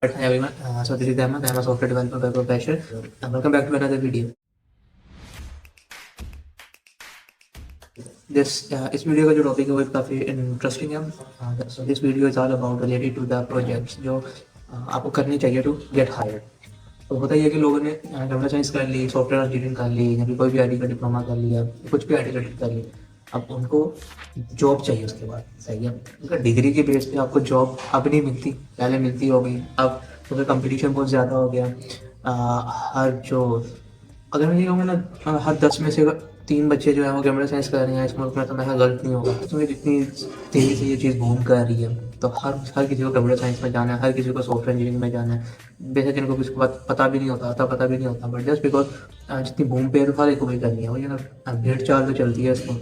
Hi everyone, so this is Ahmed. I'm a software developer by profession. Welcome back to another video. इस video का जो topic है वो काफ़ी interesting है. So this video is all about related to the projects जो आपको करनी चाहिए टू गेट हायर्ड. तो होता ही है कि लोगों ने कंप्यूटर साइंस कर ली, सॉफ्टवेयर इंजीनियरिंग कर ली, या फिर कोई भी आईटी का डिप्लोमा कर लिया, कुछ भी आईटी रिलेटेड कर लिया. अब उनको जॉब चाहिए उसके बाद. सही है, उनका डिग्री के बेस पे आपको जॉब अब नहीं मिलती, पहले मिलती होगी. अब क्योंकि कंपटीशन बहुत ज़्यादा हो गया. हर जो अगर मैं ये कहूँगा ना, हर 10 में से 3 बच्चे जो है वो कंप्यूटर साइंस कर रहे हैं इस मुल्क में, तो मेरा गलत नहीं होगा. उसमें जितनी तेज़ी से ये चीज़ बूम कर रही है, तो हर किसी को कंप्यूटर साइंस में जाना है, हर किसी को सॉफ्टवेयर इंजीनियरिंग में जाना है. बेशक इनको किसी को पता भी नहीं होता, पता भी नहीं होता, बट जस्ट बिकॉज जितनी बूम पे है तो हर एक को भी करनी है. वही ना, भेड़ चाल तो चलती है इसको.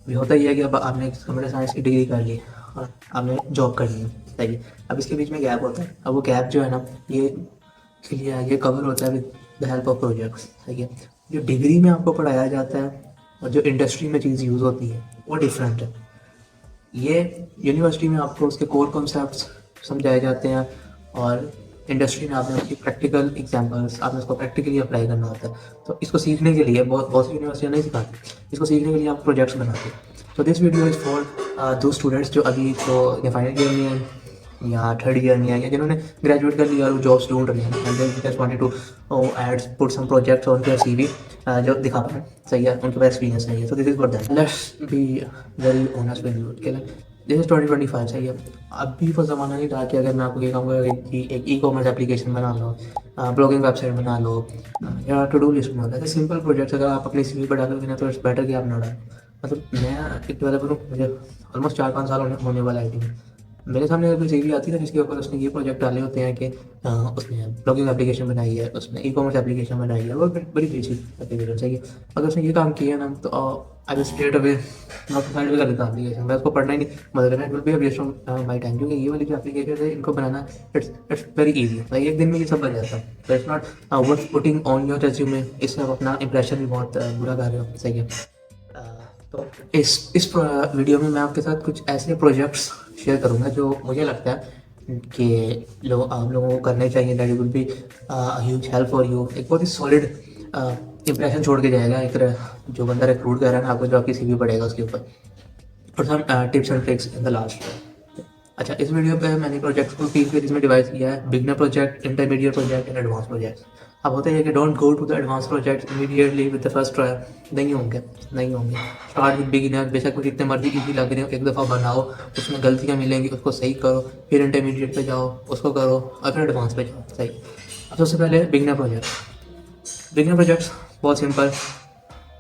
भी होता ही है कि अब आपने कंप्यूटर साइंस की डिग्री कर ली और आपने जॉब करनी है. सही है, अब इसके बीच में गैप होता है. अब वो गैप जो है ना, ये कवर होता है with the help of projects. सही है, जो डिग्री में आपको पढ़ाया जाता है और जो इंडस्ट्री में चीज़ यूज़ होती है वो डिफरेंट है. ये यूनिवर्सिटी में आपको उसके कोर कॉन्सेप्ट्स समझाए जाते हैं, और इंडस्ट्री में आपने उसकी प्रैक्टिकल एग्जांपल्स, आपने उसको प्रैक्टिकली अप्लाई करना होता है. तो इसको सीखने के लिए बहुत बहुत सी यूनिवर्सिटियाँ नहीं सिखाती. इसको सीखने के लिए आप प्रोजेक्ट्स बनाते हैं. तो दिस वीडियो इज़ फॉर दो स्टूडेंट्स जो अभी तो या फाइनल ईयर में हैं या थर्ड ईयर में है, या जिन्होंने ग्रेजुएट कर लिया और वो जॉब्स ढूंढ रहे हैं, and they just wanted to add put some projects on their CV जो दिखा पाएं. सही है, उनके पास एक्सपीरियंस नहीं है. So this is for that. Let's be very honest with you. This is 2025. सही है, अभी वो ज़माना नहीं रहा कि अगर मैं आपको ये कहूँगा कि एक ई कॉमर्स एप्लीकेशन बना लो, ब्लॉगिंग वेबसाइट बना लो, या टू डू लिस्ट बना लो. ऐसे सिंपल प्रोजेक्ट्स अगर आप अपनी सीवी पर डालोगे ना, तो इट्स बेटर कि आप ना डालो. मतलब मैं एक डेवलपर हूँ, मुझे ऑलमोस्ट 4-5 साल होने वाला है. मेरे सामने अगर कोई सीवी आती है ना जिसके ऊपर उसने ये प्रोजेक्ट डाले होते हैं कि उसने ब्लॉगिंग एप्लीकेशन बनाई है, उसने ई कॉमर्स एप्लीकेशन बनाई है, वो बड़ी बेसिक एप्लीकेशन. सही है, अगर उसने ये काम किया ना, तो I will straight away not side में कर देता एप्लीकेशन. मैं उसको पढ़ना ही नहीं, मतलब it will be a waste of my time. क्योंकि ये वाली जो एप्लीकेशन है इनको बनाना इट्स वेरी ईजी. लाइक एक दिन में ये सब बन जाता है. तो it's not worth putting on your resume. इससे आप अपना इंप्रेशन भी बहुत बुरा कर रहे हो. सही है. तो इस वीडियो में मैं आपके साथ कुछ ऐसे प्रोजेक्ट्स शेयर करूंगा जो मुझे लगता है कि आप लोगों को करने चाहिए. That will be huge help for you. एक बहुत ही सॉलिड इंप्रेशन छोड़ के जाएगा एक जो बंदा रिक्रूट कर रहा है ना आपको, जो आपकी सीवी पड़ेगा उसके ऊपर. और some tips and tricks in the last. अच्छा, इस वीडियो पे मैंने प्रोजेक्ट्स को 3 फेज में डिवाइड किया है: beginner project, intermediate project and advance project. अब होता है कि don't go to the advance project immediately with the first try. नहीं होंगे. Start with beginner. बेशक वो जितने मर्जी इजी लग रहे हो, एक दफ़ा बनाओ, उसमें गलतियाँ मिलेंगी, उसको सही करो. फिर इंटरमीडिएट पे जाओ, उसको करो, और फिर एडवांस पे जाओ. सही. अब सबसे पहले बिगनर प्रोजेक्ट. बिगनर प्रोजेक्ट्स बहुत सिंपल.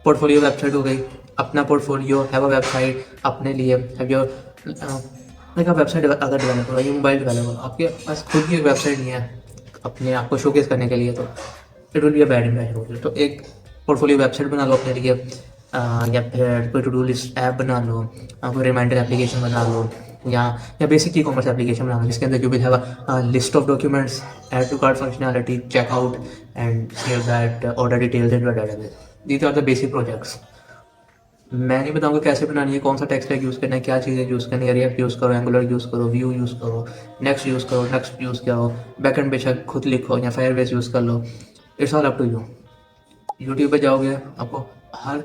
पोर्टफोलियो वेबसाइट हो गई, अपना पोर्टफोलियो, हैव अ वेबसाइट अपने लिए, हैव योर लाइक आप वेबसाइट अगर डेवलप करो, ये मोबाइल डेवलपर, आपके पास खुद की एक वेबसाइट नहीं है अपने आप को शोकेस करने के लिए, तो it will be a bad impression. तो एक पोर्टफोलियो वेबसाइट बना लो अपने लिए, या फिर कोई टू डू लिस्ट ऐप बना लो, कोई रिमाइंडर एप्लीकेशन बना लो, या बेसिक ई कॉमर्स एप्लीकेशन बना लो जिसके अंदर you will have a list of documents, add to cart functionality, checkout, and save that order details in your database. These are the basic projects. मैं नहीं बताऊंगा कैसे बनानी है, कौन सा टेक्स्ट टैग यूज़ करना है, क्या चीज़ें यूज़ करनी है. रिएक्ट यूज़ करो, एंगुलर यूज़ करो, व्यू यूज़ करो, नेक्स्ट यूज़ करो, नेक्स्ट यूज़ करो, बैकएंड बेशक खुद लिखो या फायरबेस यूज़ कर लो. It's all up to you. YouTube पे जाओगे आपको हर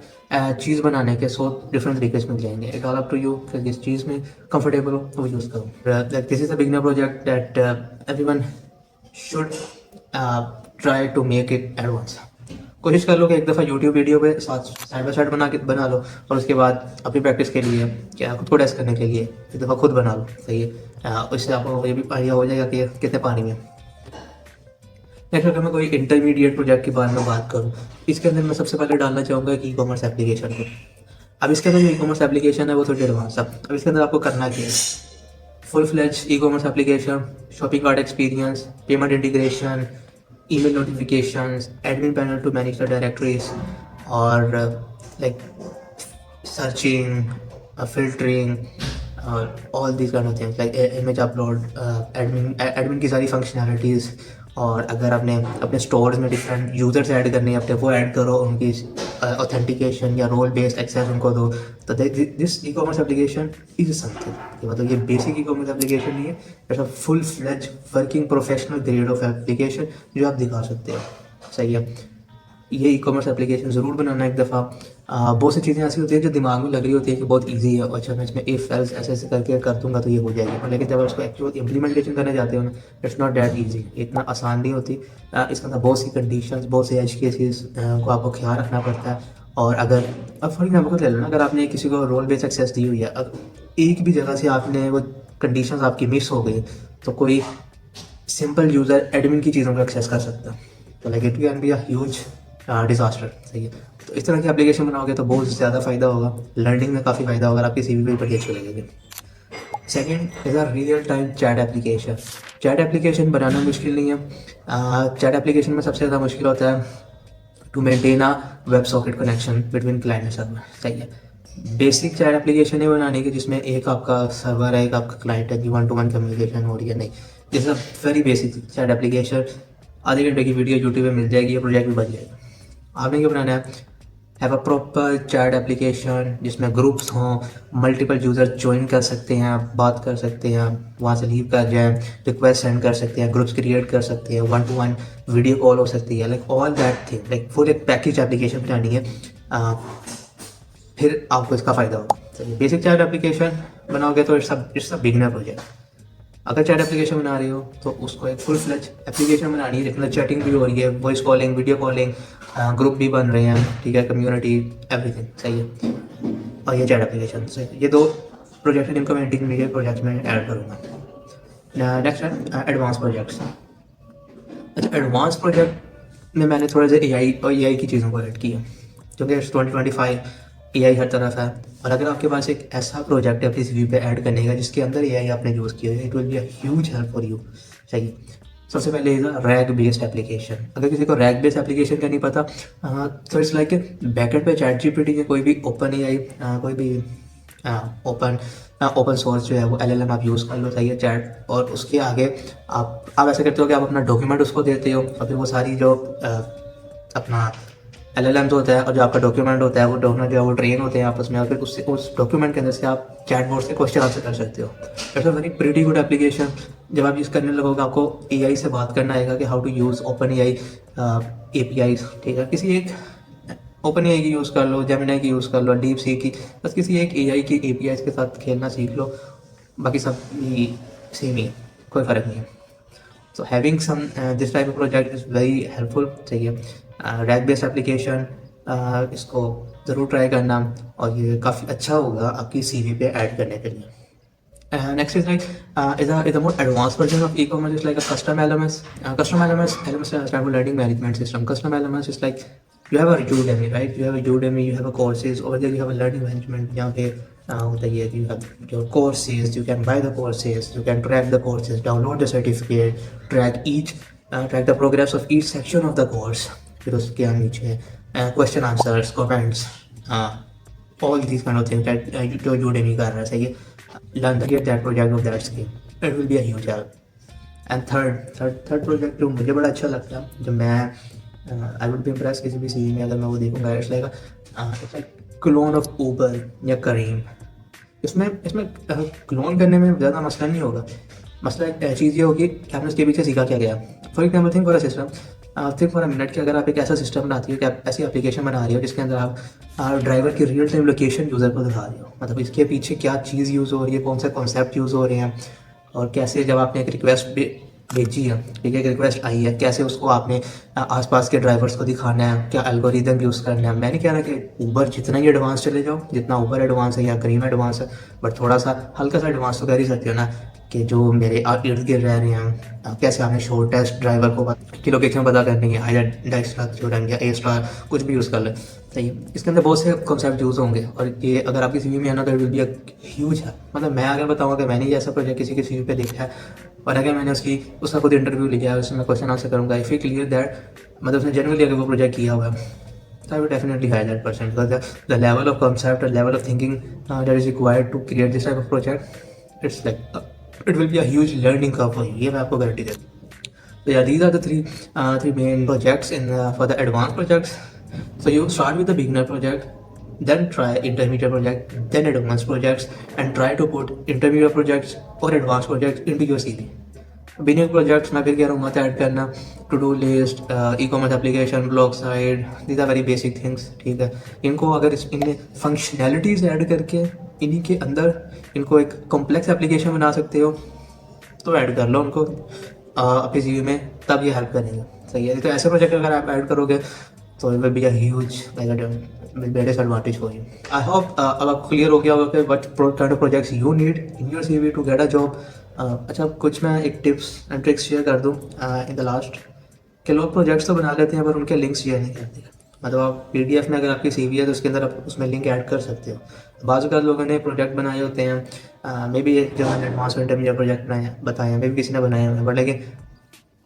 चीज़ बनाने के 100 डिफरेंट तरीके मिल जाएंगे. It all up to you कि जिस चीज़ में कंफर्टेबल हो वो यूज़ करो. Like this is a beginner project that everyone should try to make it advance. कोशिश कर लो कि एक दफ़ा यूट्यूब वीडियो पे साइड बाय साइड बना लो, और उसके बाद अपनी प्रैक्टिस के लिए, क्या खुद को टेस्ट करने के लिए एक दफ़ा खुद बना लो. सही है, उससे आपको ये भी आइडिया हो जाएगा कि कितने पानी में. नेक्स्ट अगर मैं कोई इंटरमीडिएट प्रोजेक्ट के बारे में बात करूँ, इसके अंदर मैं सबसे पहले डालना चाहूँगा ई कॉमर्स एप्लीकेशन को. अब इसके अंदर जो ई कॉमर्स एप्लीकेशन है वो थोड़ी एडवांस है. अब इसके अंदर आपको करना क्या है: full fledge e commerce application, shopping cart experience, payment integration, email notifications, admin panel to manage the directories, or like searching, filtering, all these kind of things, like image upload, admin की सारी functionalities, और अगर आपने अपने stores में different users add करने हैं अपने, वो ऐड करो, उनकी ऑथेंटिकेशन या रोल बेस्ड एक्सेस उनको दो। तो this e commerce application is something, मतलब ये बेसिक ई कॉमर्स एप्लीकेशन नहीं है, it's a full fledge working professional grade of application जो आप दिखा सकते हो। सही है, ये ई कॉमर्स एप्लीकेशन ज़रूर बनाना एक दफ़ा। बहुत सी चीज़ें ऐसी होती हैं जो दिमाग में लग रही होती है कि बहुत इजी है, अच्छा मैं इसमें इफ़ एल्स ऐसे ऐसे करके कर दूंगा तो ये हो जाएगा, लेकिन जब आप उसको एक्चुअल इम्प्लीमेंटेशन करने जाते हो ना, इट्स नॉट दैट इजी, इतना आसान नहीं होती। इसके अंदर बहुत सी कंडीशंस, बहुत से एज केसेस को आपको ख्याल रखना पड़ता है। और अगर अब फॉर एग्जाम्पल ले लो ना, अगर आपने किसी को रोल बेस्ड एक्सेस दी हुई है, अगर एक भी जगह से आपने वो कंडीशंस आपकी मिस हो गई, तो कोई सिंपल यूज़र एडमिन की चीज़ों को एक्सेस कर सकता है, तो like it can be a huge disaster. सही है, तो इस तरह की एप्लीकेशन बनाओगे तो बहुत ज़्यादा फ़ायदा होगा, लर्निंग में काफ़ी फ़ायदा होगा, आपकी सीवी भी बढ़िया अच्छी लगेगी। Second is a real time chat application. Chat application बनाना मुश्किल नहीं है। चैट एप्लीकेशन में सबसे ज़्यादा मुश्किल होता है to maintain a web socket connection between client and server. सही है, बेसिक चैट एप्लीकेशन है बनाने की जिसमें एक आपका सर्वर है, एक आपका क्लाइंट है, कि वन टू वन कम्युनिकेशन हो रही है, नहीं, this is a very basic chat application. आधे घंटे की वीडियो यूट्यूब पे मिल जाएगी, ये प्रोजेक्ट भी बन जाएगा। आपने क्या बनाना है, have a proper chat application जिसमें ग्रुप्स हों, मल्टीपल यूज़र ज्वाइन कर सकते हैं, बात कर सकते हैं, वहाँ से लीव कर जाएँ, रिक्वेस्ट सेंड कर सकते हैं, ग्रुप्स क्रिएट कर सकते हैं, one two one video call हो सकती है, like all that thing, like full एक पैकेज एप्लीकेशन बनानी है। फिर आपको इसका फ़ायदा होगा। चलिए, बेसिक चैट एप्लीकेशन बनाओगे तो इट्स अ बिगनर प्रोजेक्ट। अगर चैट एप्लीकेशन बना रही हो तो उसको एक फुल फ्लेज एप्लीकेशन बनानी है जिसमें चैटिंग भी हो रही है, voice calling, video calling, group भी बन रहे हैं, ठीक है, कम्युनिटी, एवरीथिंग। सही है, और ये चैट एप्लीकेशन से ये दो प्रोजेक्ट हैं जिनको मैं इंटीग्रेटेड प्रोजेक्ट में ऐड करूँगा। नेक्स्ट है एडवांस प्रोजेक्ट्स। अच्छा, एडवांस प्रोजेक्ट में मैंने थोड़ा सा AI और AI की चीज़ों को ऐड किया, क्योंकि 2025 AI हर तरफ है, और अगर आपके पास एक ऐसा प्रोजेक्ट है अपनी सीवी पे ऐड करने का जिसके अंदर AI आपने यूज़ किया है, it will be a huge help for you. सही, सबसे पहले इज रैग बेस्ड एप्लीकेशन। अगर किसी को रैग बेस्ड एप्लीकेशन का नहीं पता, तो इट्स लाइक बैकेंड पे चैट जीपीटी या कोई भी ओपन AI, कोई भी ओपन ओपन सोर्स जो है वो LLM आप यूज़ कर लो। सही है, चैट, और उसके आगे आप ऐसा करते हो कि आप अपना डॉक्यूमेंट उसको देते हो, और फिर वो सारी जो अपना LLMs होता है और जो आपका डॉक्यूमेंट होता है, वो डॉक्यूमेंट जो है वो ट्रेन होते हैं आपस में, और फिर उससे उस डॉक्यूमेंट के अंदर से आप चैट बोर्ड से क्वेश्चन आंसर कर सकते हो। It's a very pretty good application. जब आप यूज़ करने लगोगे आपको AI से बात करना आएगा कि how to use open AI APIs, ठीक है, किसी एक ओपन AI की यूज़ कर लो, जेमिनी की यूज़ कर लो, डीप सी की, बस किसी एक AI की APIs के साथ खेलना सीख लो, बाकी सब सेम ही, कोई फ़र्क नहीं है। So having some this type of project is very helpful। चाहिए रैक बेस्ड एप्लीकेशन, इसको ज़रूर ट्राई करना, और ये काफ़ी अच्छा होगा आपकी CV पे ऐड करने के लिए। Next is like is a more advanced version of e-commerce is like a custom LMS. Custom LMS stands for learning management system. Custom LMS is like you have a Udemy, right? You have a Udemy, you have a courses, over there you have a learning management. यहाँ पे होता है you have your courses, you can buy the courses, you can track the courses, download the certificate, track the progress of each section of the course. फिर उसके नीचे question answers, comments, all these kind of things that जो Udemy कर रहा है। सही है, learn to get that project of that scale, it will be a huge help। And third project जो मुझे बड़ा अच्छा लगता है, जो मैं आई वुड बी इम्प्रेस किसी भी सीवी में अगर मैं वो देखूंगा, it's like clone of Uber या करीम। इसमें क्लोन करने में ज़्यादा मसला नहीं होगा, मसला एक चीज़ ये होगी कि आपने उसके पीछे सीखा क्या गया। For example think for a system, think for a minute कि अगर आप एक ऐसा सिस्टम बनाती हो कि आप ऐसी एप्लीकेशन बना रही हो जिसके अंदर आप ड्राइवर की रियल टाइम लोकेशन यूज़र को दिखा रही हो, मतलब इसके पीछे क्या चीज़ यूज़ हो रही है, कौन सा कॉन्सेप्ट यूज़ हो रहे हैं, और कैसे जब आपने एक रिक्वेस्ट भेजी है, ठीक है, एक रिक्वेस्ट आई है, कैसे उसको आपने आसपास के ड्राइवर्स को दिखाना है, क्या एल्गोरिदम यूज़ करना है। मैंने कह रहा कि ऊबर जितना ही एडवांस चले जाओ, जितना ऊबर एडवांस है या करीम एडवांस है, बट थोड़ा सा हल्का सा एडवांस तो कर ही सकते हो ना, कि जो मेरे इर्द गिर्द रह रहे हैं, कैसे आपने शॉर्टेस्ट ड्राइवर को की लोकेशन पता करनी है, आइडर डाइस्टार या ए स्टार कुछ भी यूज़ कर ले। सही है, इसके अंदर बहुत से कॉन्सेप्ट यूज़ होंगे, और ये अगर आपकी सीवी में आना तो इट विल बी ह्यूज है। मतलब मैं अगर बताऊँगा कि मैंने ये ऐसा प्रोजेक्ट किसी की सीवी पे देखा है, और अगर मैंने उसका खुद इंटरव्यू लिया है, उसमें क्वेश्चन आंसर करूँगा, इफ़ यू क्लियर दैट, मतलब उसने जनरली अगर वो प्रोजेक्ट किया हुआ है, so I would definitely hire that person, because the level of concept or level of thinking that is required to create this type of project, it's like it will be a huge learning curve for you, ये मैं आपको guarantee देता हूँ। So yeah, these are the three main projects in for the advanced projects. So you start with the beginner project, then try intermediate project, then advanced projects, and try to put intermediate projects or advanced projects into your CV. Beginner projects मैं फिर कह रहा हूँ मत add करना, to do list, e commerce application, blog site, these are very basic things, ठीक है। इनको अगर इनमें फंक्शनैलिटीज़ ऐड करके इन्हीं के अंदर इनको एक कॉम्प्लेक्स एप्लीकेशन बना सकते हो तो ऐड कर लो उनको अपनी CV में, तब ये हेल्प करेंगे, सही है। तो ऐसे प्रोजेक्ट अगर आप ऐड करोगे तो it will be a huge biggest advantage for you. I hope अब आपको क्लियर हो गया होगा कि what kind of projects you need in your CV to get a job. अच्छा, कुछ मैं एक टिप्स एंड ट्रिक्स शेयर कर दूँ इन द लास्ट, कि लोग प्रोजेक्ट्स तो बना लेते हैं पर उनके लिंक्स शेयर नहीं करते। मतलब आप PDF में अगर आपकी CV है तो उसके अंदर आप उसमें लिंक ऐड कर सकते हो। बाज़ लोगों ने प्रोजेक्ट बनाए होते हैं, मे बी जो मैंने एडवांस इंटरमीडिएट प्रोजेक्ट बनाए बताए हैं, मे बी किसी ने बनाए हुए हैं, बट लेकिन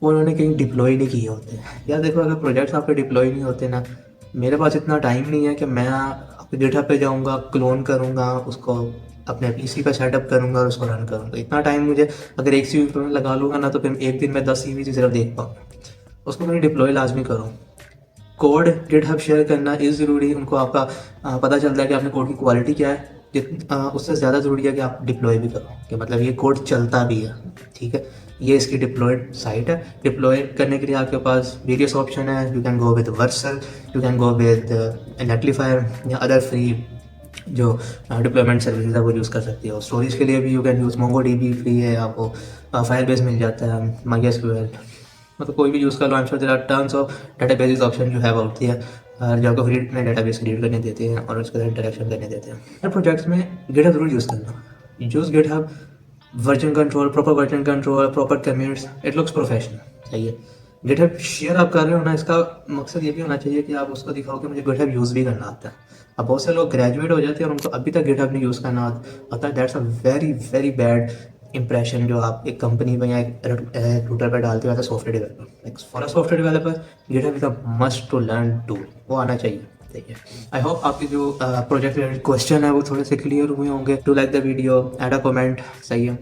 वो उन्होंने कहीं डिप्लॉय नहीं किए होते हैं। यार देखो, अगर प्रोजेक्ट्स आपके डिप्लॉय नहीं होते ना, मेरे पास इतना टाइम नहीं है कि मैं अपने गिटहब पे जाऊँगा, क्लोन करूँगा उसको, अपने PC पे सेटअप करूँगा और उसको रन करूँगा। इतना टाइम मुझे अगर एक CV पर लगा लूँगा ना, तो फिर एक दिन में 10 CV सिर्फ देख पाऊँगा। उसको मैंने डिप्लॉय लाजमी करूँ। कोड गिटहब शेयर करना इज़ ज़रूरी, उनको आपका पता चलता है कि आपने कोड की क्वालिटी क्या है। उससे ज़्यादा ज़रूरी है कि आप डिप्लॉय भी करो, कि मतलब ये कोड चलता भी है, ठीक है। ये इसकी डिप्लॉयड साइट है। डिप्लॉय करने के लिए आपके पास वेरियस ऑप्शन है। You can go with Vercel, you can go with Netlify या अदर फ्री जो डिप्लॉयमेंट सर्विसेज है वो यूज़ कर सकती हो। स्टोरेज के लिए भी you can use MongoDB, free है आपको, फायरबेस मिल जाता है, MySQL, मतलब कोई भी यूज़ कर लो। I am sure there are tons of databases option you have out there जो आपको फ्री में डेटाबेस क्रिएट करने देते हैं और उसके साथ इंटरेक्शन करने देते हैं। हर प्रोजेक्ट्स में गिटहब जरूर यूज़ करना। Use GitHub, version control, proper version control, proper commits, it looks professional, सही है। गिटहब शेयर आप कर रहे हो ना, इसका मकसद ये भी होना चाहिए कि आप उसको दिखाओ कि मुझे गिटहब यूज़ भी करना आता है। अब बहुत से लोग ग्रेजुएट हो जाते हैं और उनको अभी तक गिटहब नहीं यूज़ करना आता है। That's a very very bad impression जो आप एक कंपनी में या एक रिक्रूटर पर डालते हो as a software developer. Like for a software developer GitHub is a must to learn tool, वो आना चाहिए, ठीक है। आई होप आपके जो प्रोजेक्ट रिलेटेड क्वेश्चन है वो थोड़े से क्लियर हुए होंगे। To like the video, add a comment, सही है।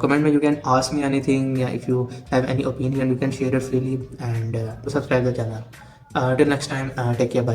कमेंट में you can ask me anything, या if you have any opinion you can share it freely, and to subscribe the channel. Till next time, take care, bye.